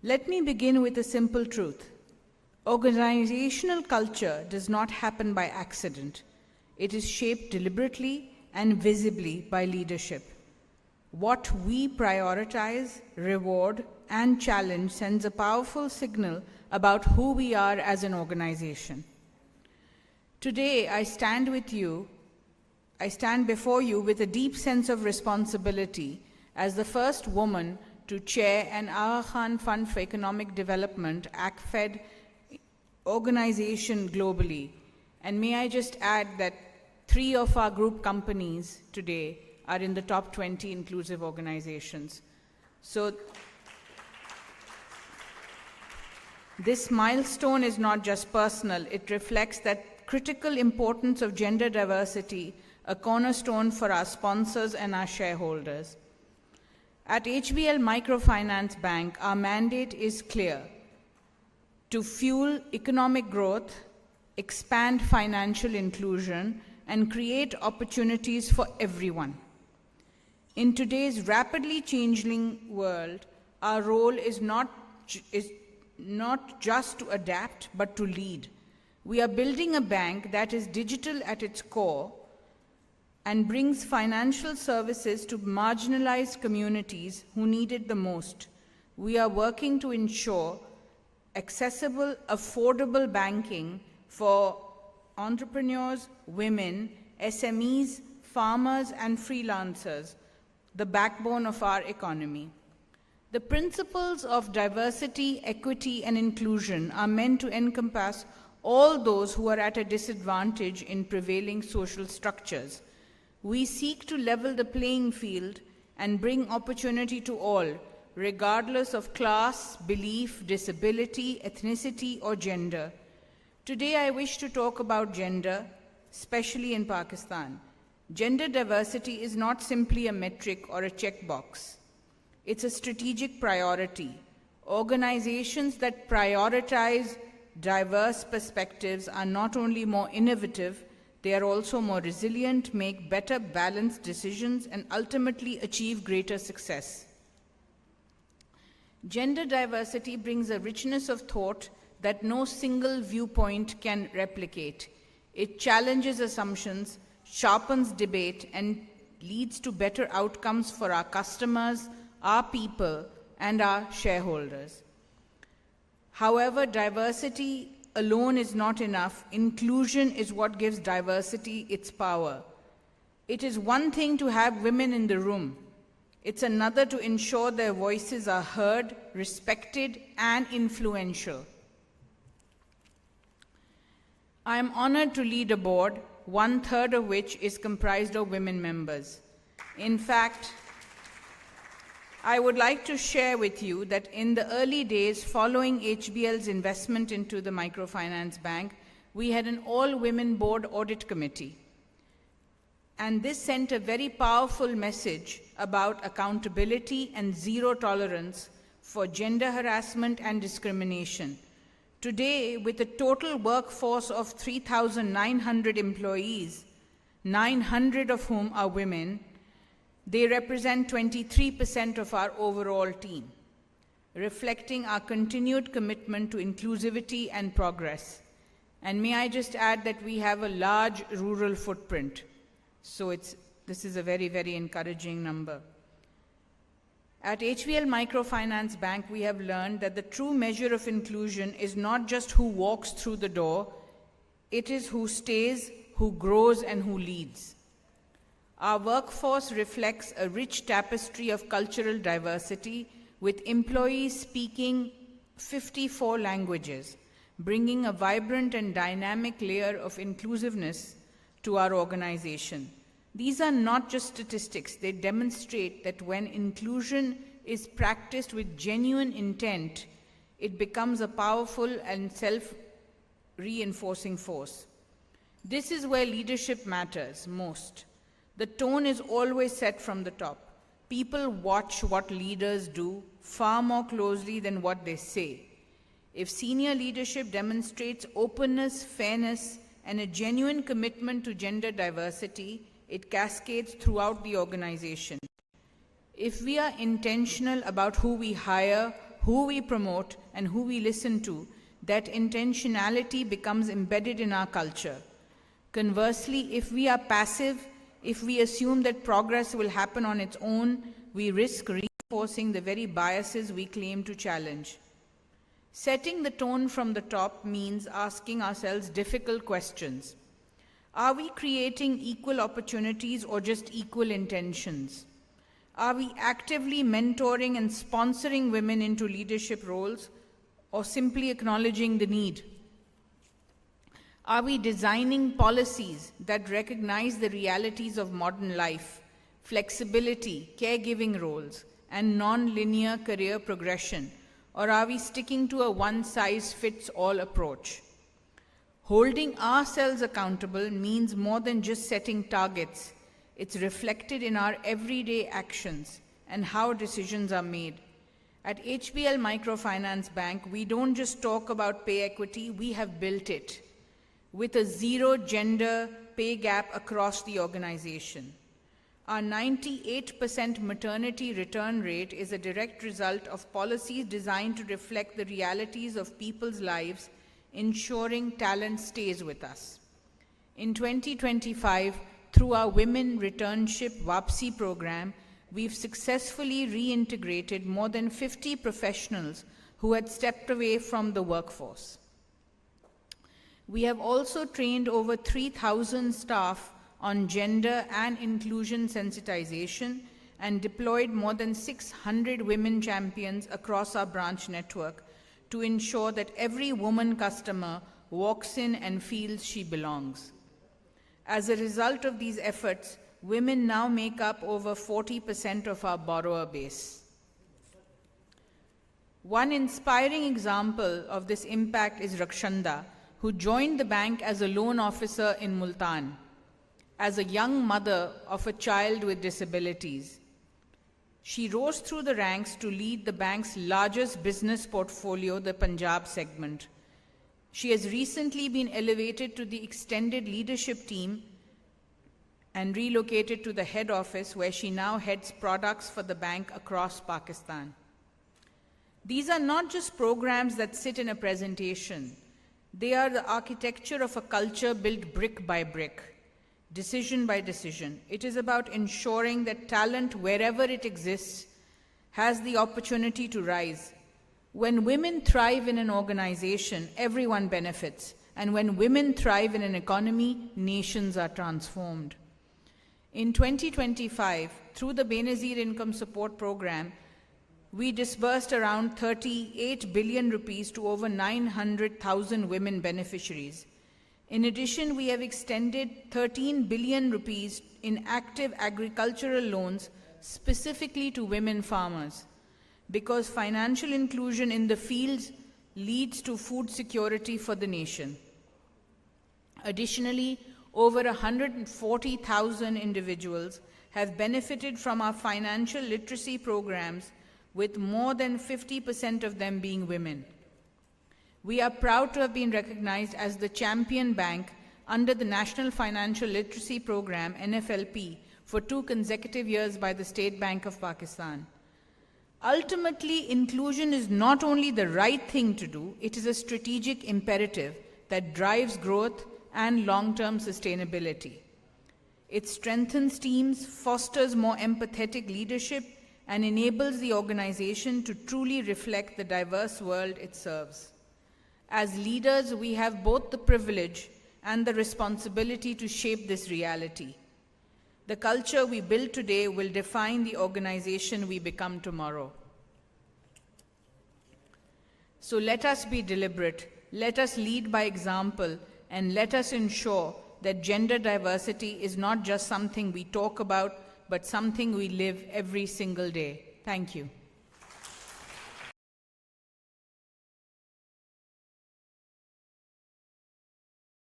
Let me begin with a simple truth. Organizational culture does not happen by accident. It is shaped deliberately and visibly by leadership. What we prioritize, reward, and challenge sends a powerful signal about who we are as an organization. Today, I stand before you with a deep sense of responsibility as the first woman to chair an Aga Khan Fund for Economic Development, ACFED, organization globally. And may I just add that 3 of our group companies today are in the top 20 inclusive organizations. So this milestone is not just personal, it reflects that critical importance of gender diversity, a cornerstone for our sponsors and our shareholders. At HBL Microfinance Bank, our mandate is clear: to fuel economic growth, expand financial inclusion, and create opportunities for everyone. In today's rapidly changing world, our role is not just to adapt, but to lead. We are building a bank that is digital at its core and brings financial services to marginalized communities who need it the most. We are working to ensure accessible, affordable banking for entrepreneurs, women, SMEs, farmers, and freelancers, the backbone of our economy. The principles of diversity, equity, and inclusion are meant to encompass all those who are at a disadvantage in prevailing social structures. We seek to level the playing field and bring opportunity to all, regardless of class, belief, disability, ethnicity, or gender. Today, I wish to talk about gender, especially in Pakistan. Gender diversity is not simply a metric or a checkbox. It's a strategic priority. Organizations that prioritize diverse perspectives are not only more innovative, they are also more resilient, make better balanced decisions, and ultimately achieve greater success. Gender diversity brings a richness of thought that no single viewpoint can replicate. It challenges assumptions, sharpens debate, and leads to better outcomes for our customers, our people, and our shareholders. However, diversity alone is not enough. Inclusion is what gives diversity its power. It is one thing to have women in the room. It's another to ensure their voices are heard, respected, and influential. I am honored to lead a board, 1/3 of which is comprised of women members. In fact, I would like to share with you that in the early days following HBL's investment into the microfinance bank, we had an all-women board audit committee. And this sent a very powerful message about accountability and zero tolerance for gender harassment and discrimination. Today, with a total workforce of 3,900 employees, 900 of whom are women, they represent 23% of our overall team, reflecting our continued commitment to inclusivity and progress. And may I just add that we have a large rural footprint. So this is a very, very encouraging number. At HBL Microfinance Bank, we have learned that the true measure of inclusion is not just who walks through the door, it is who stays, who grows, and who leads. Our workforce reflects a rich tapestry of cultural diversity, with employees speaking 54 languages, bringing a vibrant and dynamic layer of inclusiveness to our organization. These are not just statistics, they demonstrate that when inclusion is practiced with genuine intent, it becomes a powerful and self-reinforcing force. This is where leadership matters most. The tone is always set from the top. People watch what leaders do far more closely than what they say. If senior leadership demonstrates openness, fairness, and a genuine commitment to gender diversity, it cascades throughout the organization. If we are intentional about who we hire, who we promote, and who we listen to, that intentionality becomes embedded in our culture. Conversely, if we are passive, if we assume that progress will happen on its own, we risk reinforcing the very biases we claim to challenge. Setting the tone from the top means asking ourselves difficult questions. Are we creating equal opportunities or just equal intentions? Are we actively mentoring and sponsoring women into leadership roles, or simply acknowledging the need? Are we designing policies that recognize the realities of modern life, flexibility, caregiving roles, and non-linear career progression, or are we sticking to a one-size-fits-all approach? Holding ourselves accountable means more than just setting targets. It's reflected in our everyday actions and how decisions are made. At HBL Microfinance Bank, we don't just talk about pay equity, we have built it, with a zero gender pay gap across the organization. Our 98% maternity return rate is a direct result of policies designed to reflect the realities of people's lives, ensuring talent stays with us. In 2025, through our Women Returnship WAPSI program, we've successfully reintegrated more than 50 professionals who had stepped away from the workforce. We have also trained over 3,000 staff on gender and inclusion sensitization and deployed more than 600 women champions across our branch network to ensure that every woman customer walks in and feels she belongs. As a result of these efforts, women now make up over 40% of our borrower base. One inspiring example of this impact is Rakshanda, who joined the bank as a loan officer in Multan, as a young mother of a child with disabilities. She rose through the ranks to lead the bank's largest business portfolio, the Punjab segment. She has recently been elevated to the extended leadership team and relocated to the head office, where she now heads products for the bank across Pakistan. These are not just programs that sit in a presentation. They are the architecture of a culture built brick by brick, decision by decision. It is about ensuring that talent, wherever it exists, has the opportunity to rise. When women thrive in an organization, everyone benefits. And when women thrive in an economy, nations are transformed. In 2025, through the Benazir Income Support Program, we disbursed around 38 billion rupees to over 900,000 women beneficiaries. In addition, we have extended 13 billion rupees in active agricultural loans specifically to women farmers, because financial inclusion in the fields leads to food security for the nation. Additionally, over 140,000 individuals have benefited from our financial literacy programs, with more than 50% of them being women. We are proud to have been recognized as the champion bank under the National Financial Literacy Program, NFLP, for 2 consecutive years by the State Bank of Pakistan. Ultimately, inclusion is not only the right thing to do, it is a strategic imperative that drives growth and long-term sustainability. It strengthens teams, fosters more empathetic leadership, and enables the organization to truly reflect the diverse world it serves. As leaders, we have both the privilege and the responsibility to shape this reality. The culture we build today will define the organization we become tomorrow. So let us be deliberate, let us lead by example, and let us ensure that gender diversity is not just something we talk about, but something we live every single day. Thank you.